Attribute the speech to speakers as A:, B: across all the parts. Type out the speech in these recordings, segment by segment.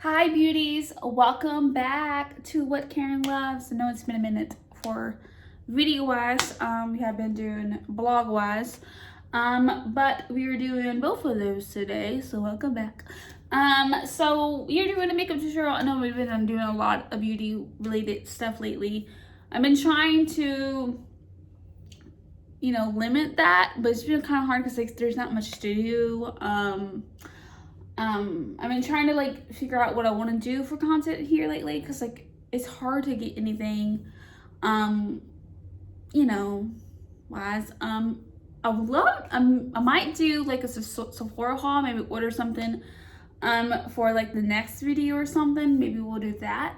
A: Hi beauties, welcome back to What Karen Loves. I know it's been a minute for video wise. We have been doing blog wise, but we are doing both of those today, so welcome back. So you're doing a makeup tutorial. I know we've been doing a lot of beauty related stuff lately. I've been trying to limit that, but it's been kind of hard because like there's not much to do. I've been trying to figure out what I want to do for content here lately because it's hard to get anything wise. I would love I might do like a Sephora haul, maybe order something for like the next video or something. Maybe we'll do that.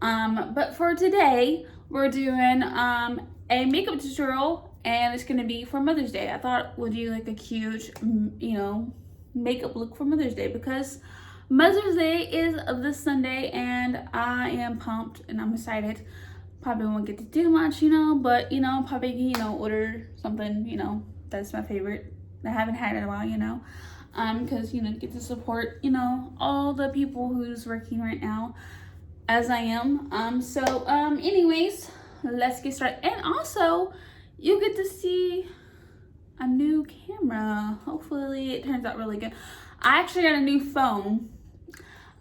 A: But for today we're doing a makeup tutorial, and it's gonna be for Mother's Day. I thought we'd do like a cute makeup look for Mother's Day because Mother's Day is this Sunday, and I am pumped and I'm excited. Probably won't get to do much, but probably order something that's my favorite that I haven't had in a while, because get to support all the people who's working right now as I am. Anyways, let's get started. And also you get to see a new camera. Hopefully it turns out really good. I actually got a new phone.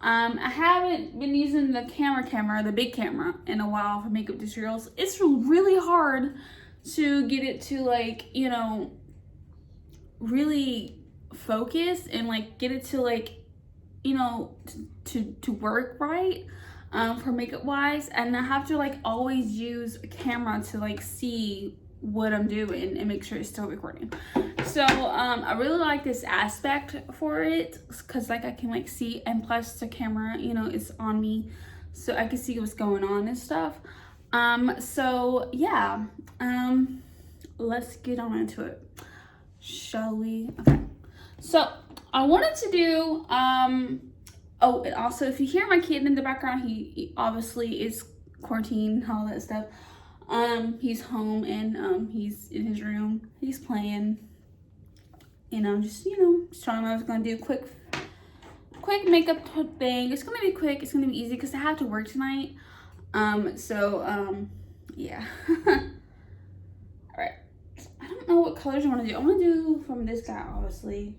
A: I haven't been using the the big camera, in a while for makeup tutorials. It's really hard to get it to really focus and get it to to work right for makeup wise, and I have to always use a camera to see what I'm doing and make sure it's still recording. So I really like this aspect for it because I can see, and plus the camera is on me, so I can see what's going on and stuff. So yeah, let's get on into it, shall we? Okay, so I wanted to do oh, and also if you hear my kid in the background, he obviously is quarantined, all that stuff. He's home, and he's in his room, he's playing, and I'm just just telling him I was gonna do a quick makeup thing. It's gonna be quick, it's gonna be easy because I have to work tonight. Yeah. All right, I don't know what colors I want to do. I want to do from this guy, obviously.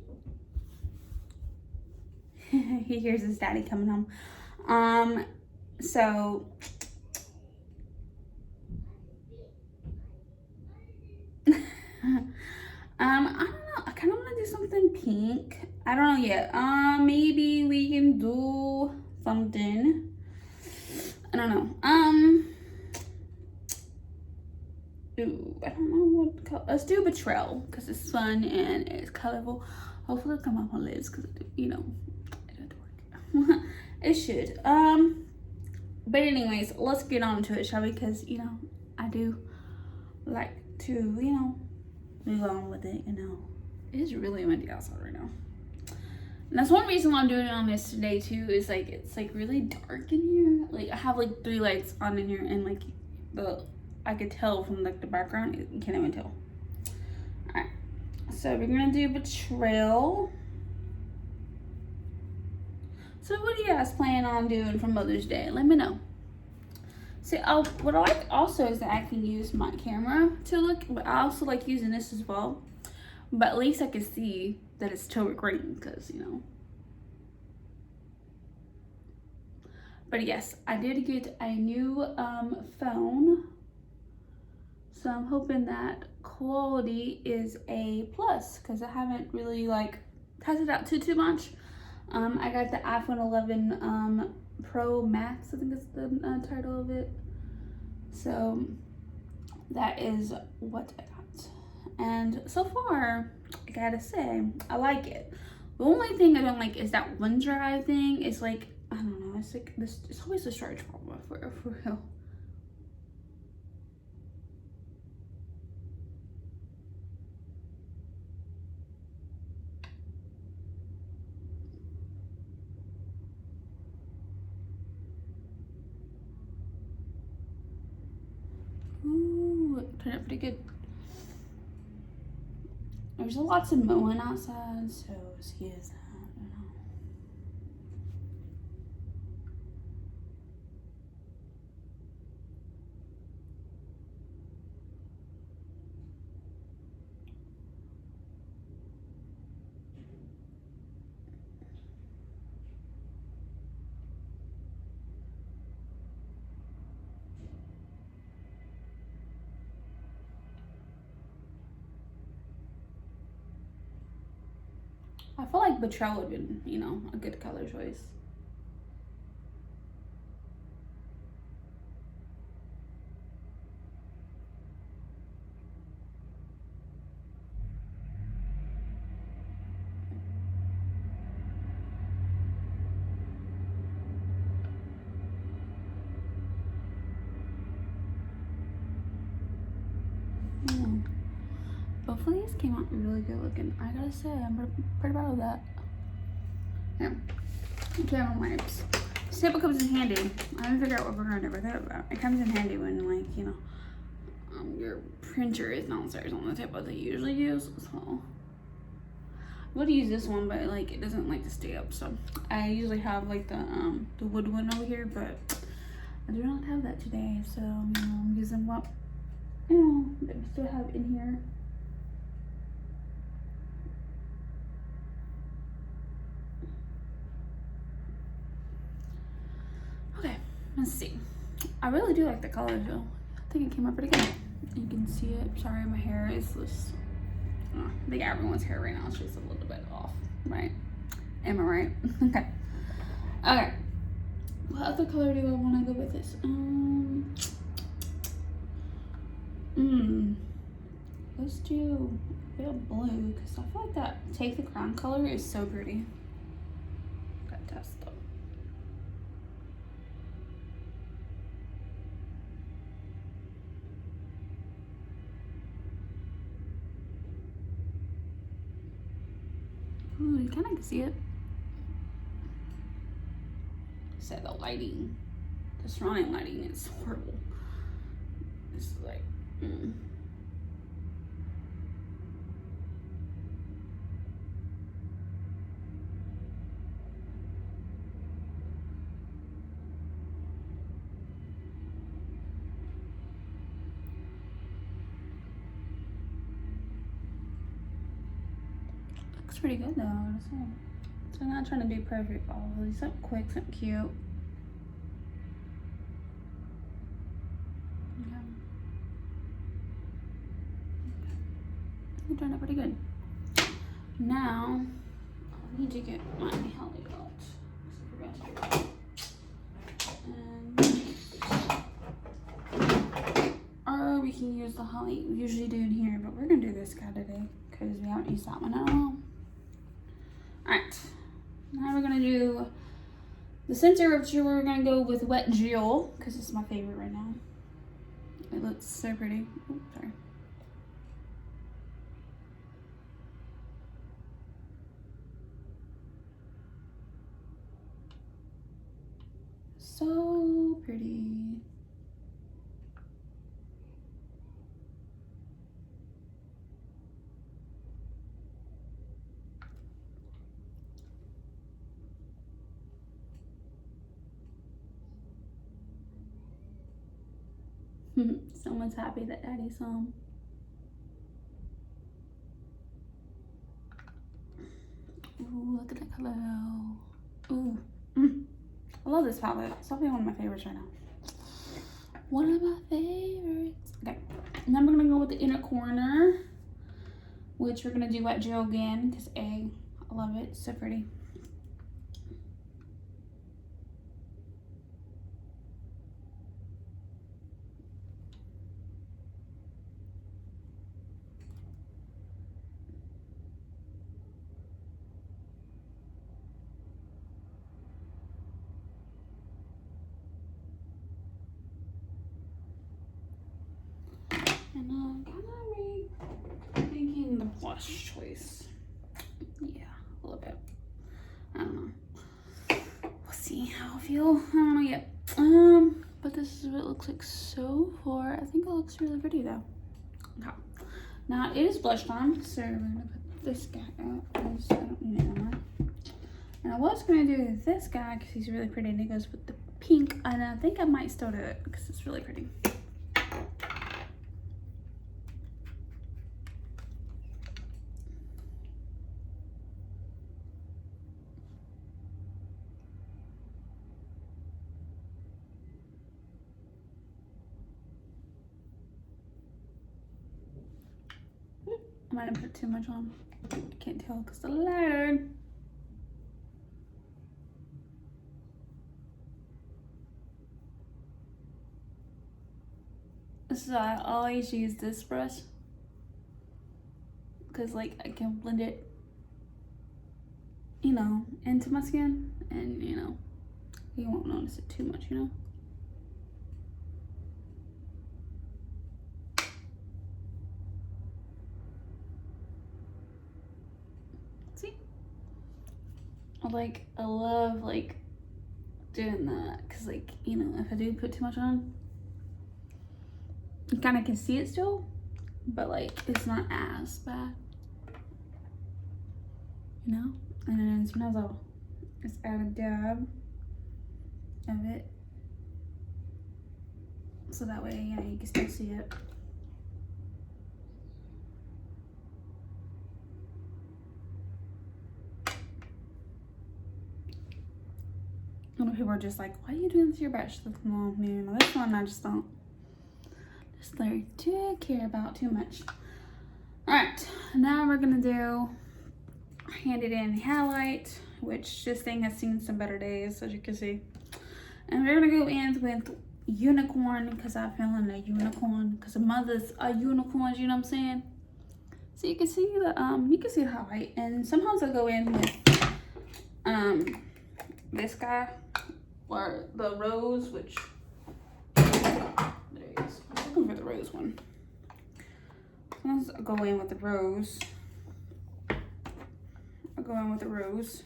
A: He hears his daddy coming home. So I don't know. I kind of want to do something pink. I don't know yet. Maybe we can do something. I don't know. Ooh, I don't know what color. Let's do Betrayal because it's fun and it's colorful. Hopefully, it'll come up on lids because it had to work. It should. But anyways, let's get on to it, shall we? Because I do like to move on with it. It's really windy outside right now, and that's one reason why I'm doing it on this today too. Is it's really dark in here. I have 3 lights on in here, and I could tell from the background. You can't even tell. All right, so we're gonna do Betrayal. So what do you guys plan on doing for Mother's Day? Let me know. See, what I like also is that I can use my camera to look, but I also like using this as well. But at least I can see that it's still recording because, But yes, I did get a new phone. So I'm hoping that quality is a plus because I haven't really tested out too much. I got the iPhone 11 Pro Max, I think is the title of it. So that is what I got, and so far I gotta say I like it. The only thing I don't like is that OneDrive thing. It's I don't know, it's this, it's always a storage problem for real. Ooh, it turned out pretty good. There's lots of mowing outside, so excuse that. I feel like Betrayal would have been, you know, a good color choice. Both of these came out really good looking. I gotta say, I'm pretty proud of that. Yeah. Camera wipes. This table comes in handy. I haven't figured out what we're gonna do with it, but it comes in handy when, like, you know, your printer is downstairs on the table that you usually use. So I would use this one, but like it doesn't like to stay up. So I usually have like the wood one over here, but I do not have that today. So you know, I'm using what that we still have in here. Okay, let's see. I really do like the color though. I think it came out pretty good. You can see it. Sorry, my hair is just, I think everyone's hair right now is just a little bit off, right? Am I right? Okay. Okay. What other color do I want to go with this? Let's do a bit of blue because I feel like that Take the Crown color is so pretty. Got test though. Ooh, you kind of can see it. Said the lighting, the surrounding lighting is horrible. This is like, looks pretty good though, I would say. So I'm not trying to do perfect, obviously. Something quick, something cute. Okay. You're doing it pretty good. Now, I need to get my Holly out. Or we can use the Holly we usually do in here, but we're gonna do this guy today because we haven't used that one in a while. Alright. Now we're gonna do the center, which we're gonna go with Wet Jewel because it's my favorite right now. It looks so pretty. Oops, sorry. So pretty. Someone's happy that Daddy saw him. Ooh, look at that color though. Ooh. I love this palette. It's definitely one of my favorites right now. One of my favorites. Okay. And then we're gonna go with the inner corner, which we're gonna do Wet Jewel again because I love it. It's so pretty. And I'm kind of rethinking the blush choice. Yeah, a little bit. I don't know. We'll see how I feel. I don't know yet. But this is what it looks like so far. I think it looks really pretty though. Okay. Now it is blush time, so we're gonna put this guy out because I don't need it anymore. And I was gonna do this guy because he's really pretty and it goes with the pink. And I think I might still do it because it's really pretty. I might have put too much on. I can't tell because the lighter. So I always use this brush because like I can blend it, you know, into my skin, and you know, you won't notice it too much, you know. See, I love like doing that because like, you know, if I do put too much on, you kind of can see it still, but like it's not as bad, you know. And then sometimes I'll just add a dab of it, so that way, yeah, you can still see it. I know people are just like, why are you doing this to your brush? Well, you know, this one I just don't like to care about too much. All right, now we're gonna do Handed In highlight, which this thing has seen some better days, as you can see. And we're gonna go in with Unicorn because I'm feeling a unicorn because the mothers are unicorns, you know what I'm saying? So you can see the highlight, and sometimes I'll go in with this guy or the rose, which there it is. I'm looking for the rose one. Sometimes I'll go in with the rose. I'll go in with the rose.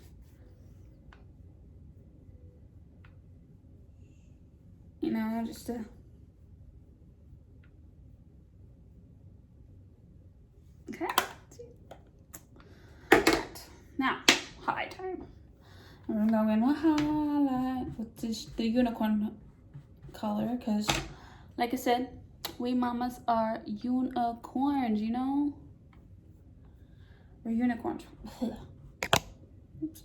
A: You know, just to okay. Right. Now, highlight time. We're gonna go in with highlight with the unicorn color because, like I said, we mamas are unicorns, you know? We're unicorns. Oops.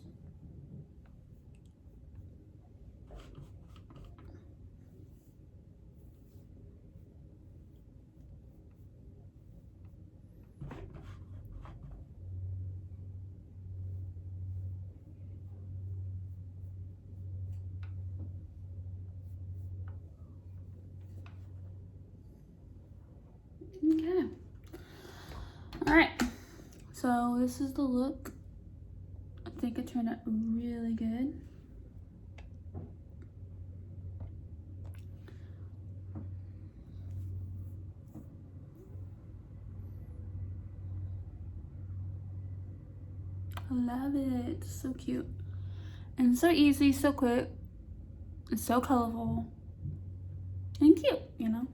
A: Okay. All right. So this is the look. I think it turned out really good. I love it. So cute. And so easy, so quick. It's so colorful. And cute, you know?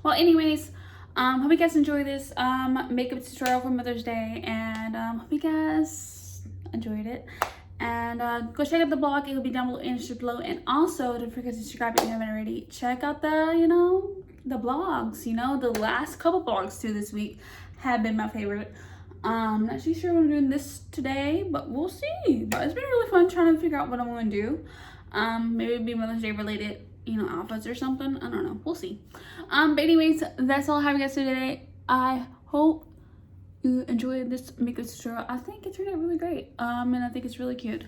A: Well, anyways, hope you guys enjoy this makeup tutorial for Mother's Day, and hope you guys enjoyed it. And go check out the blog. It will be down below in the description below. And also, don't forget to subscribe if you haven't already. Check out the, you know, the blogs. You know, the last couple blogs too this week have been my favorite. Not too sure I'm doing this today, but we'll see. But it's been really fun trying to figure out what I'm going to do. Maybe it'd be Mother's Day related, you know, outfits or something. I don't know. We'll see. But anyways, that's all I have you guys today. I hope you enjoyed this makeup tutorial. I think it turned out really great. And I think it's really cute.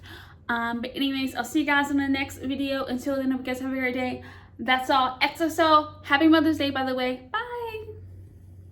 A: But anyways, I'll see you guys in the next video. Until then, hope you guys have a great day. That's all. XOXO. Happy Mother's Day, by the way. Bye.